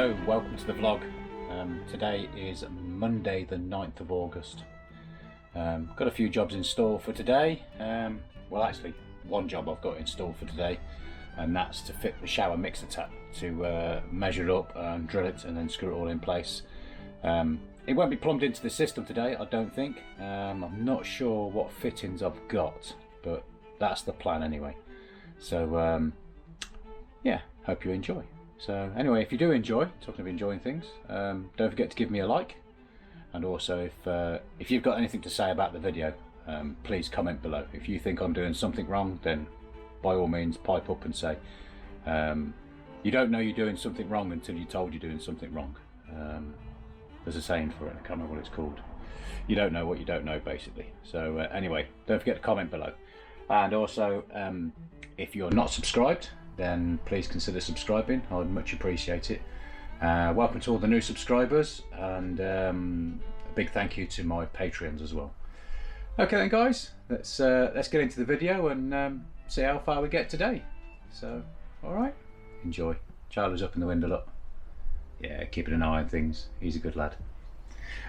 Hello, welcome to the vlog. Today is Monday the 9th of August. Got a few jobs in store for today. Well, actually one job I've got in store for today, and that's to fit the shower mixer tap, to measure it up and drill it and then screw it all in place. It won't be plumbed into the system today, I don't think. I'm not sure what fittings I've got, but that's the plan anyway. So yeah, hope you enjoy. So anyway, if you do enjoy, talking of enjoying things, don't forget to give me a like, and also if you've got anything to say about the video, please comment below. If you think I'm doing something wrong, then by all means pipe up and say. You don't know you're doing something wrong until you're told you're doing something wrong. There's a saying for it, I can't remember what it's called. You don't know what you don't know, basically. So anyway, don't forget to comment below. And also, if you're not subscribed, then please consider subscribing. I'd much appreciate it. Welcome to all the new subscribers, and a big thank you to my Patreons as well. Okay then guys, let's get into the video and see how far we get today. So alright, enjoy. Charlie's up in the window, look. Yeah, keeping an eye on things. He's a good lad.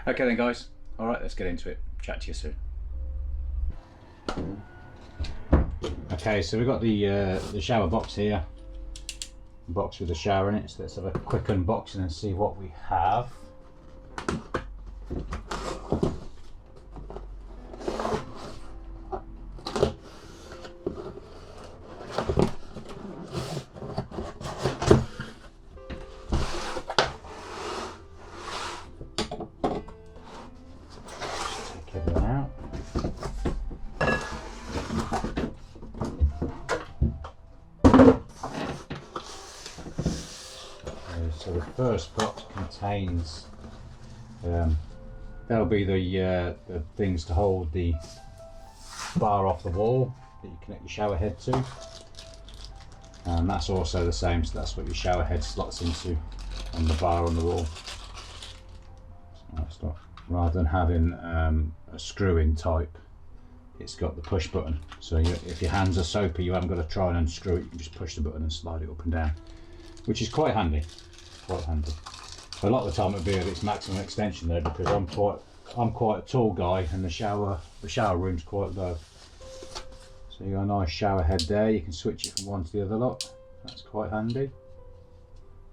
Okay then guys, alright, let's get into it. Chat to you soon. Okay, so we've got the shower box here, box with the shower in it, so let's have a quick unboxing and see what we have. Take everything out. So the first box contains, that'll be the things to hold the bar off the wall that you connect your shower head to, and that's also the same, so that's what your shower head slots into on the bar on the wall. So rather than having a screw-in type, it's got the push button, so if your hands are soapy, you haven't got to try and unscrew it, you can just push the button and slide it up and down, which is quite handy. Quite handy. A lot of the time it'll be at its maximum extension though, because I'm quite a tall guy and the shower room's quite low. So you got a nice shower head there, you can switch it from one to the other lot. That's quite handy.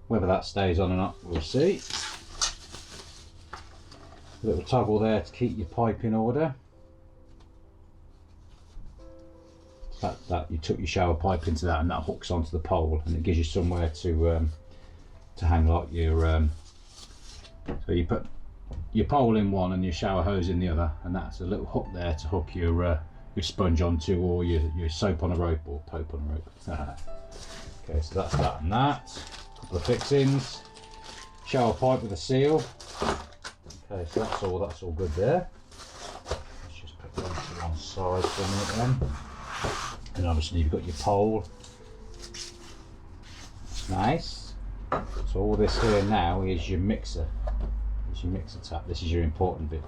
Whether that stays on or not, we'll see. A little toggle there to keep your pipe in order. That you took your shower pipe into that, and that hooks onto the pole, and it gives you somewhere to hang like your so you put your pole in one and your shower hose in the other, and that's a little hook there to hook your sponge onto, or your soap on a rope, or pope on a rope. Okay, so that's that and that. A couple of fixings, shower pipe with a seal. Okay, so that's all good there. Let's just put that to one side for a minute then. And obviously you've got your pole. That's nice. So all this here now is your mixer. It's your mixer tap. This is your important bit.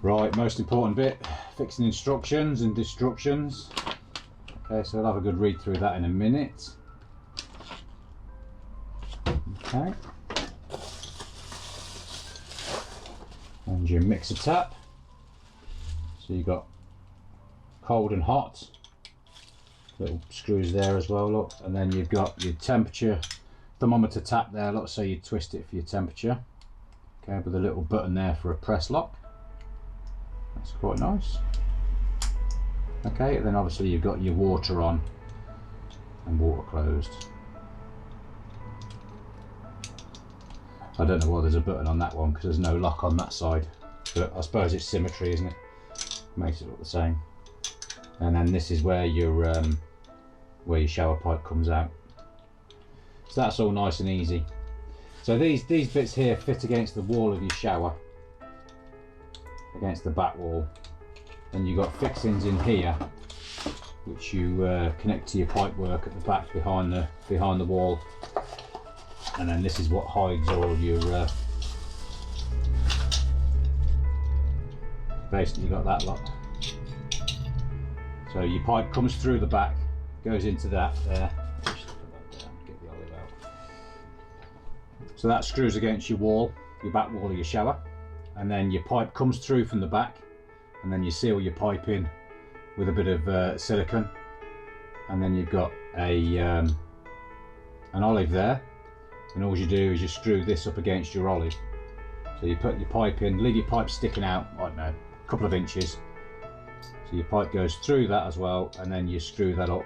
Right, most important bit, fixing instructions and destructions. Okay, so we'll have a good read through that in a minute. Okay. And your mixer tap. So you've got cold and hot, little screws there as well, look, and then you've got your temperature thermometer tap there, look, so you twist it for your temperature. Okay, with a little button there for a press lock. That's quite nice. Okay, and then obviously you've got your water on and water closed. I don't know why there's a button on that one, because there's no lock on that side, but I suppose it's symmetry, isn't it? Makes it look the same. And then this is where your shower pipe comes out. So that's all nice and easy. So these bits here fit against the wall of your shower, against the back wall, and you've got fixings in here which you connect to your pipe work at the back behind the wall, and then this is what hides all your basically you got that lot. So your pipe comes through the back, goes into that there. Just put that down, get the olive out. So that screws against your wall, your back wall of your shower, and then your pipe comes through from the back, and then you seal your pipe in with a bit of silicone, and then you've got an olive there, and all you do is you screw this up against your olive. So you put your pipe in, leave your pipe sticking out, I don't know, a couple of inches. So your pipe goes through that as well, and then you screw that up.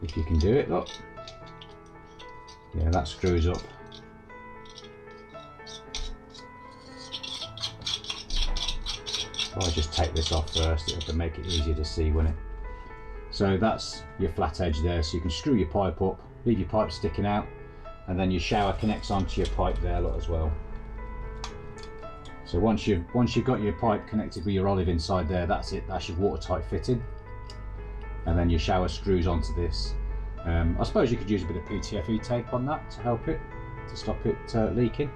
If you can do it, look. Yeah, that screws up. I'll just take this off first, it'll make it easier to see, won't it? So that's your flat edge there, so you can screw your pipe up, leave your pipe sticking out, and then your shower connects onto your pipe there, look, as well. So once you've got your pipe connected with your olive inside there, that's it, that's your watertight fitting. And then your shower screws onto this. I suppose you could use a bit of PTFE tape on that to help it, to stop it leaking.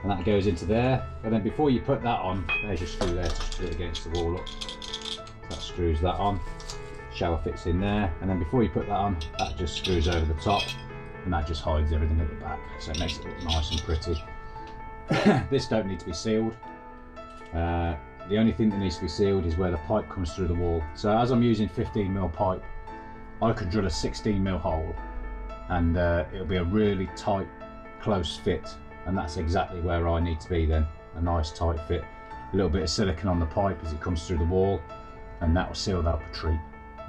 And that goes into there. And then before you put that on, there's your screw there to screw it against the wall up. So that screws that on. Shower fits in there. And then before you put that on, that just screws over the top, and that just hides everything at the back. So it makes it look nice and pretty. This don't need to be sealed. The only thing that needs to be sealed is where the pipe comes through the wall. So as I'm using 15mm pipe, I could drill a 16mm hole, and it'll be a really tight, close fit, and that's exactly where I need to be then. A nice tight fit. A little bit of silicone on the pipe as it comes through the wall, and that will seal that up a treat,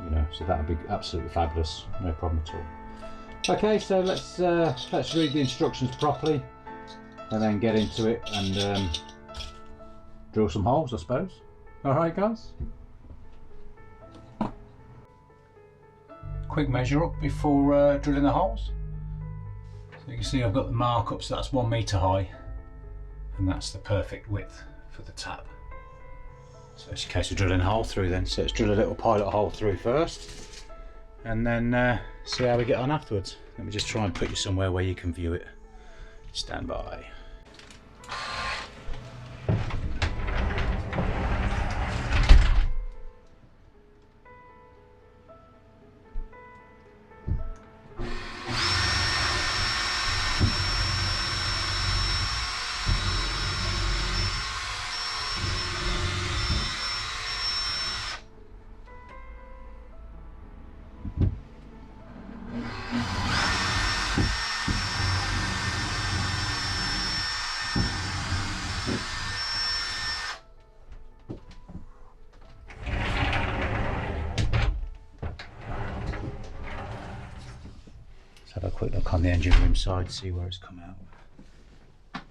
you know. So that'll be absolutely fabulous, no problem at all. Okay, so let's read the instructions properly, and then get into it and drill some holes, I suppose. All right, guys. Quick measure up before drilling the holes. So you can see I've got the mark up, so that's 1 metre high, and that's the perfect width for the tap. So it's a case of drilling a hole through then. So let's drill a little pilot hole through first, and then see how we get on afterwards. Let me just try and put you somewhere where you can view it. Stand by. Let's have a quick look on the engine room side, see where it's come out.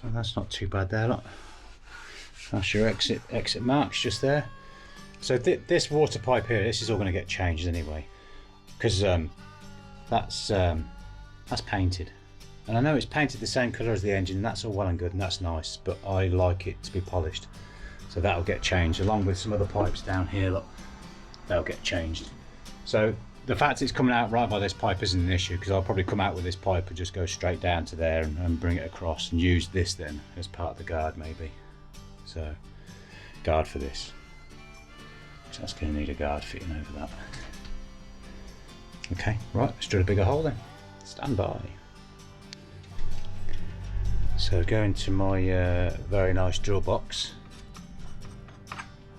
Oh, that's not too bad there, look. That's your exit marks just there. So this water pipe here, this is all going to get changed anyway, because that's painted, and I know it's painted the same colour as the engine. That's all well and good, and that's nice, but I like it to be polished, so that'll get changed along with some other pipes down here. Look, they'll get changed. So the fact it's coming out right by this pipe isn't an issue, because I'll probably come out with this pipe and just go straight down to there and bring it across and use this then as part of the guard maybe. So guard for this. So that's going to need a guard fitting over that. Okay, right, let's drill a bigger hole then. Stand by. So going to my very nice drill box,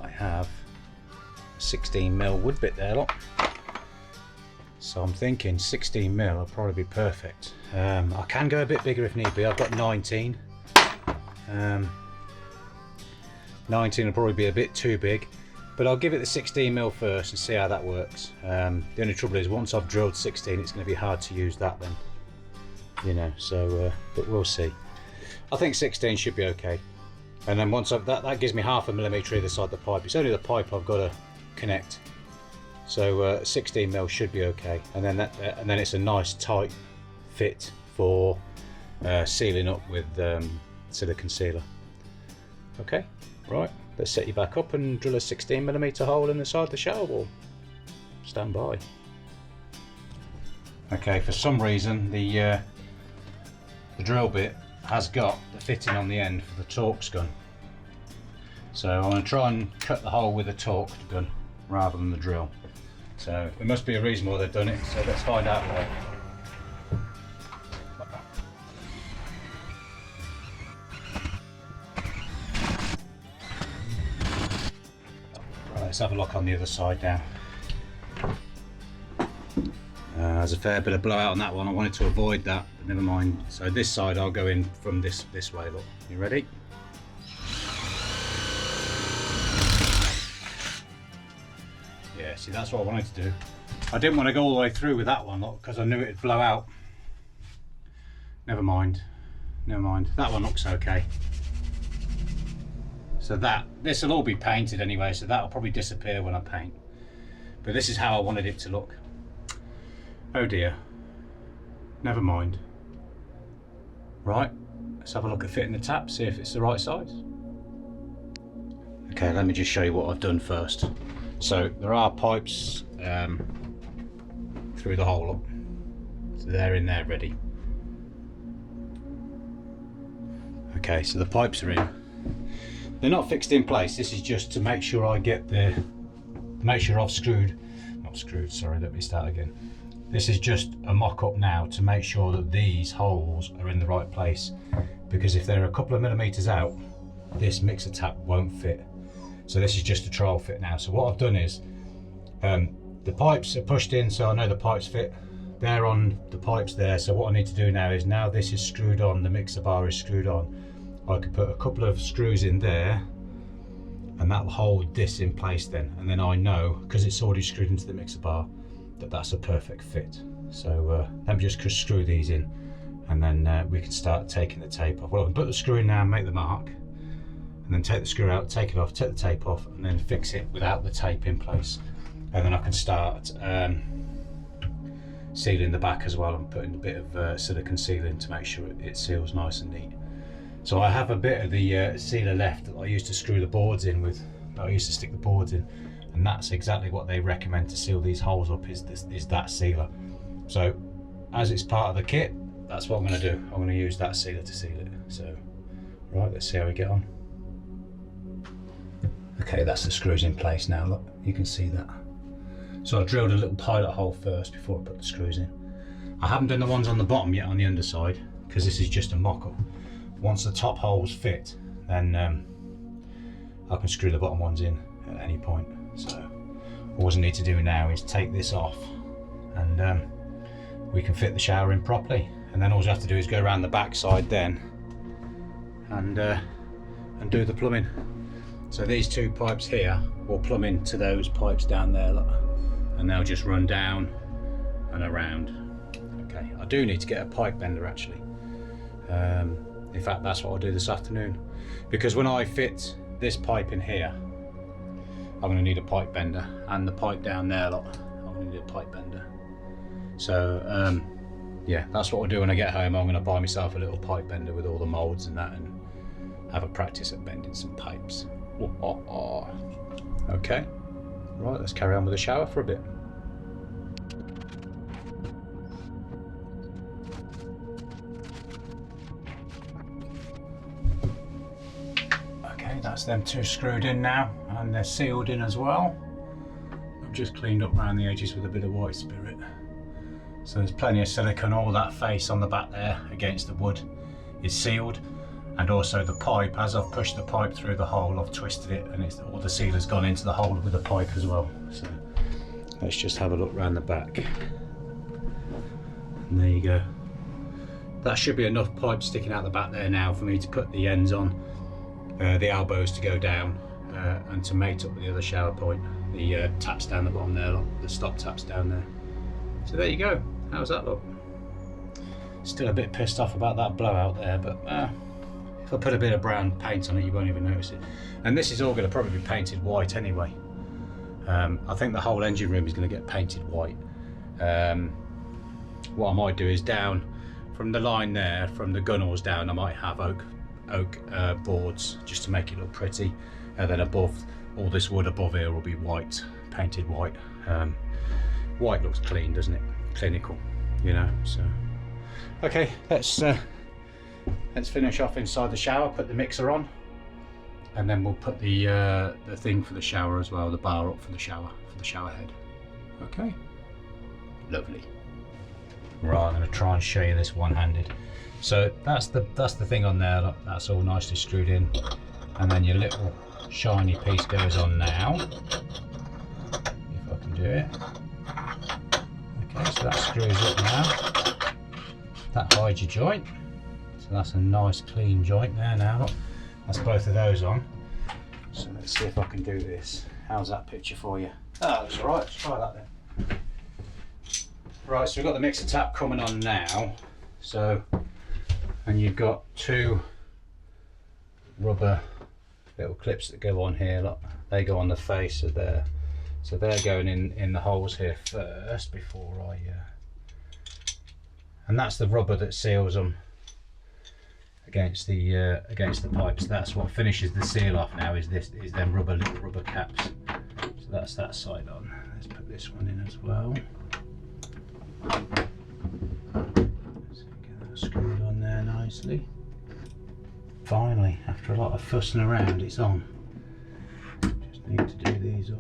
I have a 16mm wood bit there, look. So I'm thinking 16mm will probably be perfect. I can go a bit bigger if need be. I've got 19. 19 will probably be a bit too big, but I'll give it the 16mm first and see how that works. The only trouble is once I've drilled 16, it's going to be hard to use that then, you know. So, but we'll see. I think 16 should be okay. And then once that gives me 0.5 mm either side of the pipe. It's only the pipe I've got to connect. So 16mm should be okay, and then it's a nice tight fit for sealing up with silicone sealer. Okay, right, let's set you back up and drill a 16mm hole in the side of the shower wall. Stand by. Okay, for some reason the drill bit has got the fitting on the end for the Torx gun. So I'm going to try and cut the hole with a Torx gun rather than the drill. So there must be a reason why they've done it, so let's find out why. Right, let's have a look on the other side now. There's a fair bit of blowout on that one. I wanted to avoid that, but never mind. So this side I'll go in from this way, look. You ready? Yeah, see, that's what I wanted to do. I didn't want to go all the way through with that one, look, because I knew it'd blow out. Never mind. Never mind. That one looks okay. So this will all be painted anyway, so that'll probably disappear when I paint. But this is how I wanted it to look. Oh dear, never mind. Right, let's have a look at fitting the tap, see if it's the right size. Okay, let me just show you what I've done first. So there are pipes through the hole up, so they're in there ready. Okay, so the pipes are in. They're not fixed in place. This is just to make sure I get make sure I've sorry, let me start again. This is just a mock-up now to make sure that these holes are in the right place, because if they're a couple of millimeters out, this mixer tap won't fit. So this is just a trial fit now. So what I've done is, the pipes are pushed in, so I know the pipes fit. They're on the pipes there, so what I need to do now is, now this is screwed on, the mixer bar is screwed on, I could put a couple of screws in there, and that'll hold this in place then, and then I know, because it's already screwed into the mixer bar, that that's a perfect fit. So let me just screw these in, and then we can start taking the tape off. Well, I can put the screw in now and make the mark, and then take the screw out, take it off, take the tape off, and then fix it without the tape in place. And then I can start sealing the back as well, and putting a bit of silicone sealing to make sure it seals nice and neat. So I have a bit of the sealer left that I used to screw the boards in with, that I used to stick the boards in, and that's exactly what they recommend to seal these holes up, is that sealer. So as it's part of the kit, that's what I'm going to do. I'm going to use that sealer to seal it. So right, let's see how we get on. Okay, that's the screws in place now, look, you can see that. So I drilled a little pilot hole first before I put the screws in. I haven't done the ones on the bottom yet on the underside, because this is just a mock-up. Once the top holes fit, then I can screw the bottom ones in at any point. So all I need to do now is take this off, and we can fit the shower in properly. And then all you have to do is go around the back side then, and do the plumbing. So these two pipes here will plumb into those pipes down there, look, and they'll just run down and around. Okay, I do need to get a pipe bender actually. In fact, that's what I'll do this afternoon, because when I fit this pipe in here, I'm going to need a pipe bender, and the pipe down there, look, I'm going to need a pipe bender. So yeah, that's what I'll do when I get home. I'm going to buy myself a little pipe bender with all the moulds and that, and have a practice at bending some pipes. Okay, right, let's carry on with the shower for a bit. Okay, that's them two screwed in now, and they're sealed in as well. I've just cleaned up around the edges with a bit of white spirit. So there's plenty of silicone. All that face on the back there against the wood is sealed. And also the pipe, as I've pushed the pipe through the hole, I've twisted it, and all the sealer's gone into the hole with the pipe as well. So let's just have a look around the back. And there you go. That should be enough pipe sticking out the back there now for me to put the ends on, the elbows to go down, and to mate up with the other shower point. The taps down the bottom there, look, the stop taps down there. So there you go. How's that look? Still a bit pissed off about that blowout there, but if I put a bit of brown paint on it, you won't even notice it. And this is all going to probably be painted white anyway. I think the whole engine room is going to get painted white. What I might do is down from the line there, from the gunnels down, I might have oak boards just to make it look pretty, and then above, all this wood above here will be white, painted white. White looks clean, doesn't it? Clinical, you know. So okay, let's let's finish off inside the shower, put the mixer on, and then we'll put the thing for the shower as well, the bar up for the shower head. Okay, lovely. Right, I'm going to try and show you this one-handed. So that's the thing on there. Look, that's all nicely screwed in, and then your little shiny piece goes on now. If I can do it. Okay, so that screws up now. That hides your joint. So that's a nice clean joint there now. Look, that's both of those on. So let's see if I can do this. How's that picture for you? Oh, that's alright. Let's try that then. Right, so we've got the mixer tap coming on now. So, and you've got two rubber little clips that go on here. Look, they go on the face of there. So they're going in the holes here first before I. And that's the rubber that seals them against the pipes. That's what finishes the seal off now. Is them little rubber caps. So that's that side on. Let's put this one in as well. So get that screwed on there nicely. Finally, after a lot of fussing around, it's on. Just need to do these up.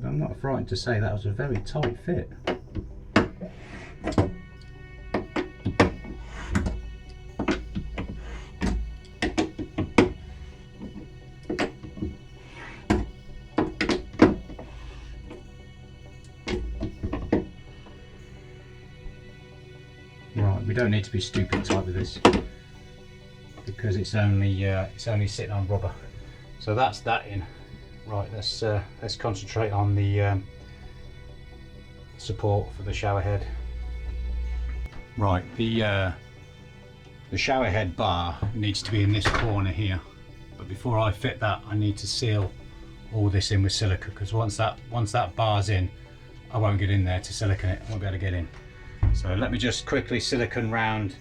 I'm not frightened to say that was a very tight fit. Right, we don't need to be stupid tight with this because it's only sitting on rubber. So that's that in. Right, let's concentrate on the support for the shower head. Right, the shower head bar needs to be in this corner here. But before I fit that, I need to seal all this in with silica, because once that bar's in, I won't get in there to silicone it. I won't be able to get in. So let me just quickly silicone round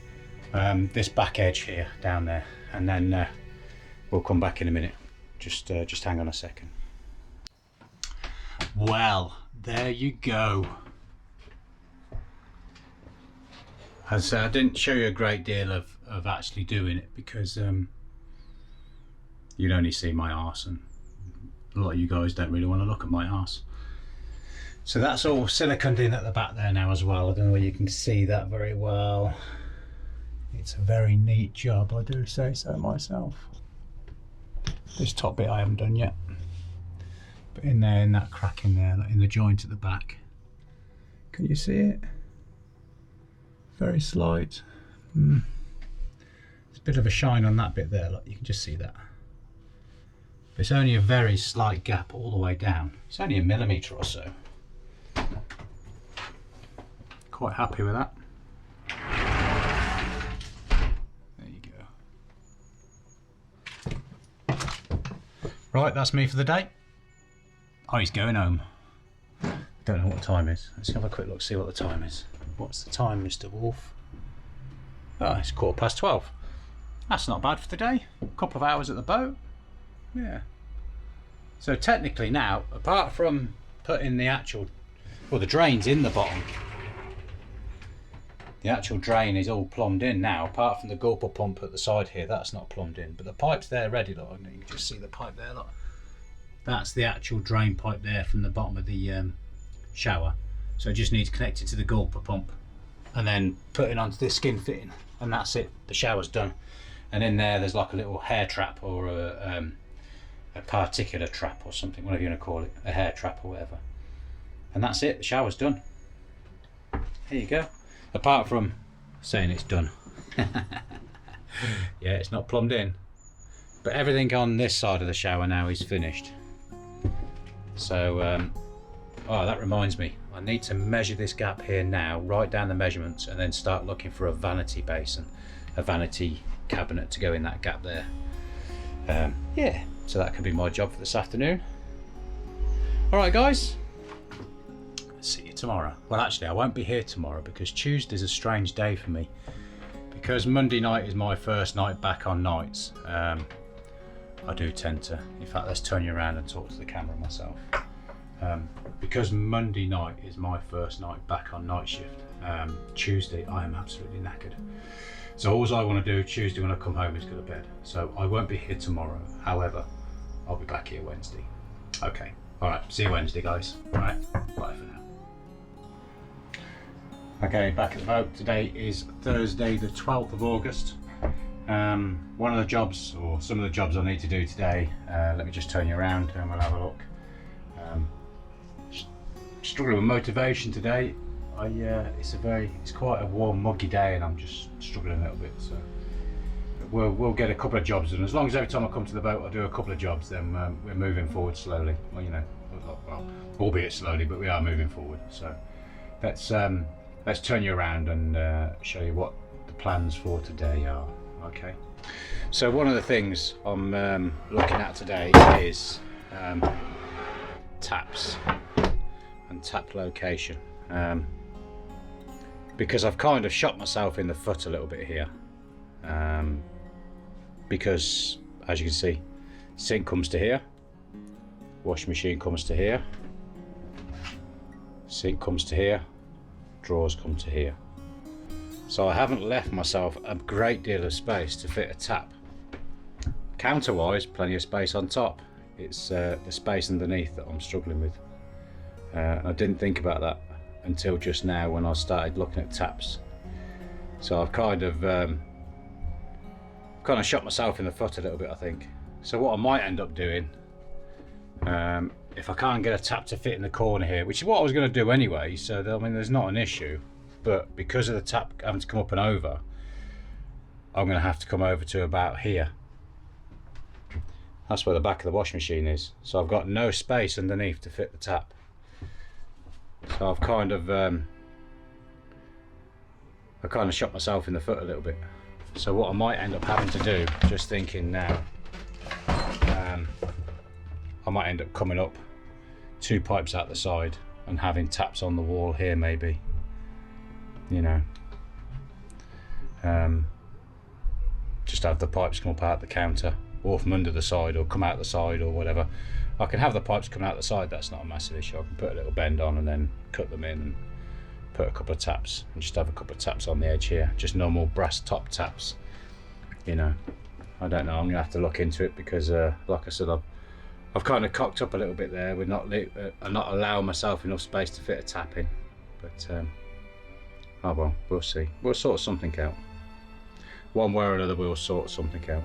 this back edge here down there, and then we'll come back in a minute. Just hang on a second. Well, there you go. As I didn't show you a great deal of actually doing it because you'd only see my arse, and a lot of you guys don't really want to look at my arse. So that's all siliconed in at the back there now as well. I don't know whether you can see that very well. It's a very neat job, I do say so myself. This top bit I haven't done yet, but in there, in that crack in there, in the joint at the back, can you see it? Very slight. There's a bit of a shine on that bit there, look, you can just see that. But it's only a very slight gap all the way down. It's only a millimetre or so. Quite happy with that. There you go. Right, that's me for the day. Oh, he's going home. Don't know what the time is. Let's have a quick look, see what the time is. What's the time, Mr. Wolf? Oh, it's 12:15. That's not bad for the day. A couple of hours at the boat. Yeah. So technically now, apart from putting the actual, well, the drain's in the bottom. The actual drain is all plumbed in now, apart from the gulper pump at the side here, that's not plumbed in. But the pipe's there ready, look. You can just see the pipe there, look. That's the actual drain pipe there from the bottom of the shower. So it just needs connected to the gulper pump and then put it onto this skin fitting, and that's it. The shower's done. And in there's like a little hair trap or a particular trap or something, whatever you want to call it, a hair trap or whatever. And that's it. The shower's done. Here you go. Apart from saying it's done. Yeah, it's not plumbed in, but everything on this side of the shower now is finished. So oh, that reminds me, I need to measure this gap here now, write down the measurements, and then start looking for a vanity basin, a vanity cabinet to go in that gap there. Yeah, so that could be my job for this afternoon. Alright guys, see you tomorrow. Well, actually I won't be here tomorrow because Tuesday's a strange day for me, because Monday night is my first night back on nights. I do tend to, in fact let's turn you around and talk to the camera myself. Because Monday night is my first night back on night shift, Tuesday I am absolutely knackered. So all I want to do Tuesday when I come home is go to bed. So I won't be here tomorrow, however I'll be back here Wednesday. Okay, alright, see you Wednesday guys. Alright, bye for now. Okay, back at the boat. Today is Thursday the 12th of August. One of the jobs, or some of the jobs I need to do today, let me just turn you around and we'll have a look. Struggling with motivation today. It's quite a warm, muggy day, and I'm just struggling a little bit. So we'll get a couple of jobs done. As long as every time I come to the boat I do a couple of jobs, then we're moving forward slowly. Well, you know, well, albeit slowly, but we are moving forward. So let's turn you around and show you what the plans for today are. Okay. So one of the things I'm looking at today is taps and tap location. Because I've kind of shot myself in the foot a little bit here, because as you can see, sink comes to here, washing machine comes to here, sink comes to here, drawers come to here. So I haven't left myself a great deal of space to fit a tap. Counter wise, plenty of space on top. It's the space underneath that I'm struggling with. I didn't think about that until just now when I started looking at taps. So I've kind of shot myself in the foot a little bit, I think. So what I might end up doing, if I can't get a tap to fit in the corner here, which is what I was going to do anyway, so I mean there's not an issue, but because of the tap having to come up and over, I'm going to have to come over to about here. That's where the back of the washing machine is, so I've got no space underneath to fit the tap. So I've kind of shot myself in the foot a little bit. So what I might end up having to do, just thinking now, I might end up coming up 2 pipes out the side and having taps on the wall here, maybe, you know, just have the pipes come up out the counter, or from under the side, or come out the side, or whatever. I can have the pipes come out the side, that's not a massive issue. I can put a little bend on and then cut them in and put a couple of taps, and just have a couple of taps on the edge here, just normal brass top taps, you know. I don't know, I'm gonna have to look into it, because like I said, I've kind of cocked up a little bit there with not allowing myself enough space to fit a tap in, but oh well, we'll see. We'll sort something out. One way or another, we'll sort something out.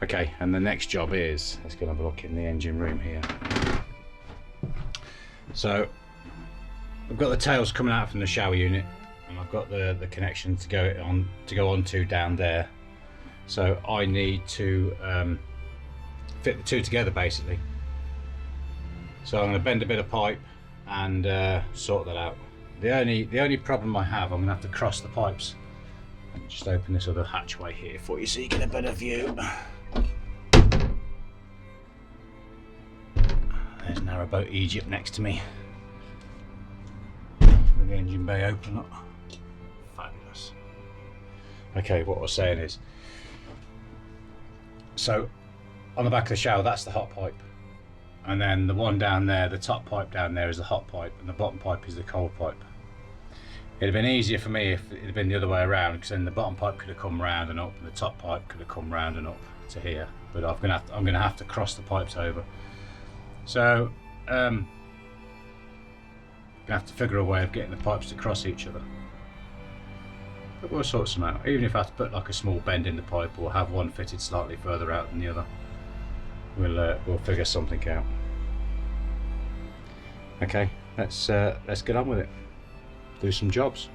Okay, and the next job is, let's go and have a look in the engine room here. So I've got the tails coming out from the shower unit, and I've got the connection to go onto down there. So I need to fit the two together basically. So I'm going to bend a bit of pipe and sort that out. The only problem I have, I'm going to have to cross the pipes. Let me just open this other hatchway here for you so you get a better view. There's Narrowboat Egypt next to me, with the engine bay open up. Fabulous. Okay, what I was saying is, so on the back of the shower, that's the hot pipe, and then the one down there, the top pipe down there, is the hot pipe, and the bottom pipe is the cold pipe. It'd have been easier for me if it had been the other way around, because then the bottom pipe could have come round and up, and the top pipe could have come round and up to here. But I'm gonna have to cross the pipes over. So gonna have to figure a way of getting the pipes to cross each other. But we'll sort some out. Even if I have to put like a small bend in the pipe, or have one fitted slightly further out than the other, we'll figure something out. Okay, let's get on with it. Do some jobs.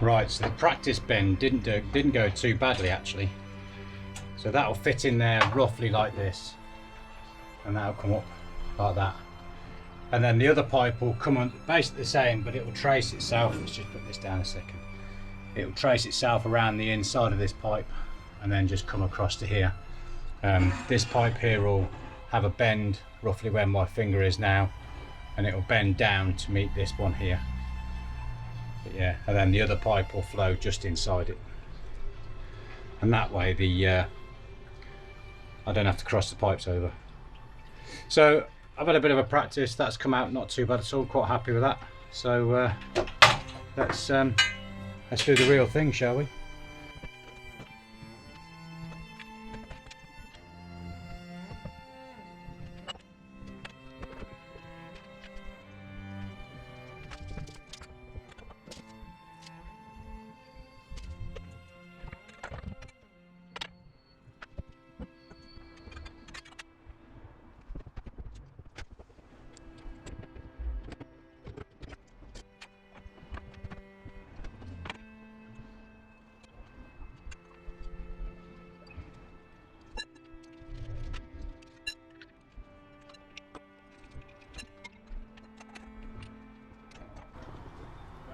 Right, so the practice bend didn't go too badly actually. So that'll fit in there roughly like this, and that'll come up like that. And then the other pipe will come on basically the same, but it will trace itself. Let's just put this down a second. it'll trace itself around the inside of this pipe and then just come across to here. This pipe here will have a bend roughly where my finger is now, and it will bend down to meet this one here. But yeah, and then the other pipe will flow just inside it, and that way I don't have to cross the pipes over. So I've had a bit of a practice. That's come out not too bad at all. Quite happy with that. So let's do the real thing, shall we?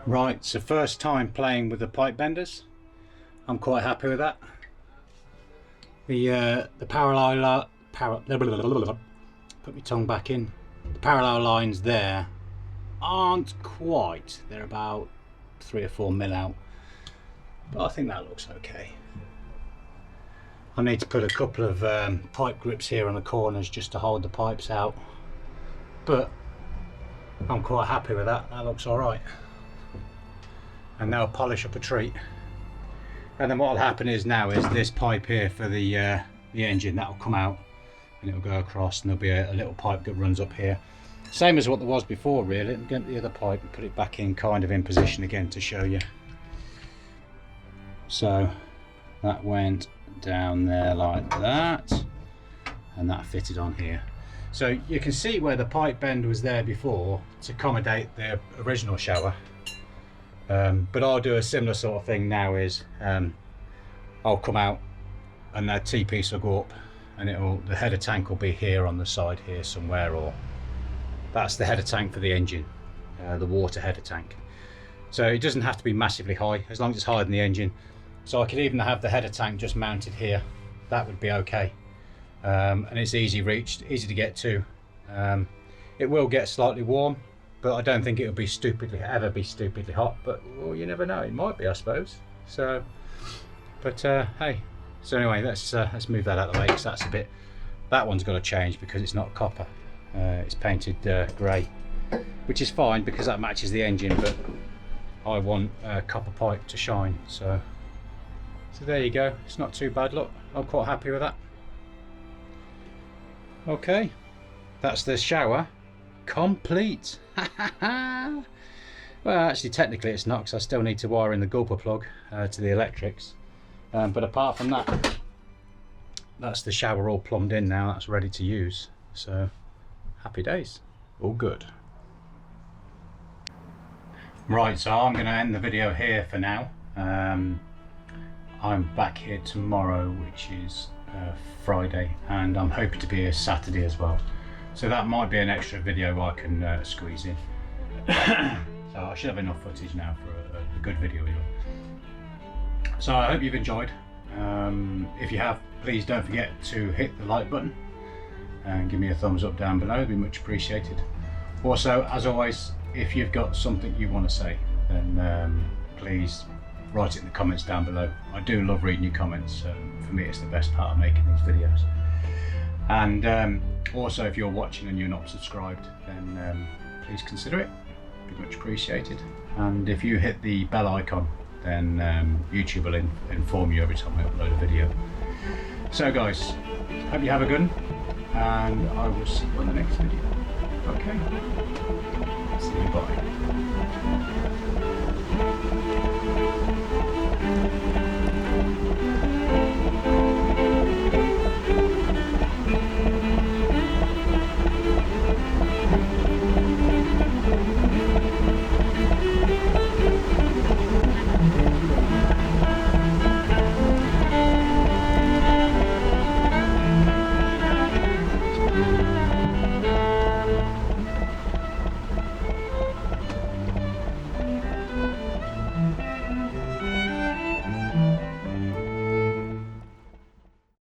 Right, so first time playing with the pipe benders. I'm quite happy with that. The parallel put my tongue back in. The parallel lines there aren't quite. They're about 3 or 4 mil out, but I think that looks okay. I need to put a couple of pipe grips here on the corners just to hold the pipes out, but I'm quite happy with that. That looks all right. And now polish up a treat, and then what will happen is this pipe here for the engine, that will come out and it will go across, and there'll be a little pipe that runs up here, same as what there was before really. Let me get the other pipe and put it back in kind of in position again to show you. So that went down there like that, and that fitted on here. So you can see where the pipe bend was there before to accommodate the original shower. But I'll do a similar sort of thing now. Is I'll come out and that T-piece will go up, and the header tank will be here on the side here somewhere, or that's the header tank for the engine, the water header tank. So it doesn't have to be massively high, as long as it's higher than the engine. So I could even have the header tank just mounted here. That would be okay, and it's easy reached, easy to get to. It will get slightly warm, but I don't think it will ever be stupidly hot. But well, you never know, it might be, I suppose. So, but hey. So anyway, let's move that out of the way, because that's a bit. That one's got to change because it's not copper. It's painted grey, which is fine because that matches the engine. But I want copper pipe to shine. So there you go. It's not too bad. Look, I'm quite happy with that. Okay, that's the shower complete. Well, actually technically it's not, because I still need to wire in the gulper plug to the electrics, but apart from that, that's the shower all plumbed in now. That's ready to use. So happy days, all good. Right, so I'm going to end the video here for now. I'm back here tomorrow, which is Friday, and I'm hoping to be here Saturday as well. So that might be an extra video I can squeeze in. So I should have enough footage now for a good video. So I hope you've enjoyed. If you have, please don't forget to hit the like button and give me a thumbs up down below. It'd be much appreciated. Also, as always, if you've got something you want to say, then please write it in the comments down below. I do love reading your comments. For me, it's the best part of making these videos. And also, if you're watching and you're not subscribed, then please consider it. It'd be much appreciated. And if you hit the bell icon, then YouTube will inform you every time I upload a video. So guys, hope you have a good one, and I will see you on the next video. Okay, see you, bye.